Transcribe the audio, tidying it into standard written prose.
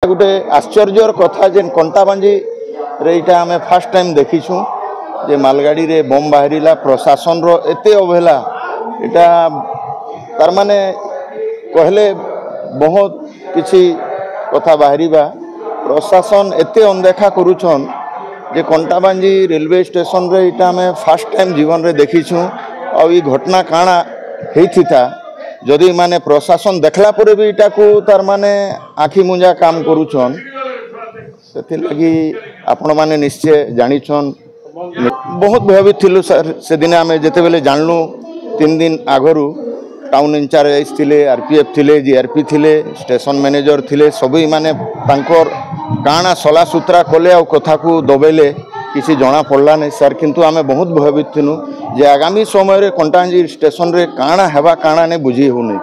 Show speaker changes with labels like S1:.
S1: गोटे आश्चर्यर कथा जे कंटाबांजी रेटा आम फास्ट टाइम देखीछू जे मालगाड़ी रे बम बाहरिला प्रशासन रो एते अवहेला एटा तार माने कहले बहुत किसी कथा बाहरिबा प्रशासन एते अनदेखा करूछन जे कंटाबांजी रेलवे स्टेशन रे इटा आम फास्ट टाइम जीवन रे देखीछू आ ई घटना काना हेथिता जदि माने प्रशासन देखला परे भी इटा को तार माने आखि मुंजा काम करूछन से लगी आपण माने निश्चय जानिछन बहुत भयभीत थिलु सर से दिन आम जेते बेले जानलु 3 दिन आगरू टाउन इंचार्ज थिले आरपीएफ थिले जीआरपी थिले स्टेशन मैनेजर थिले सभी माने तांकर काना सला सूत्रा कले आ कथा को दबेले किसी जना पड़ला नहीं सर किंतु आमे बहुत भयभीत थिनु जे आगामी समय रे कंटाबांजी स्टेशन रे काना हेबा काना ने बुझी हो नहीं।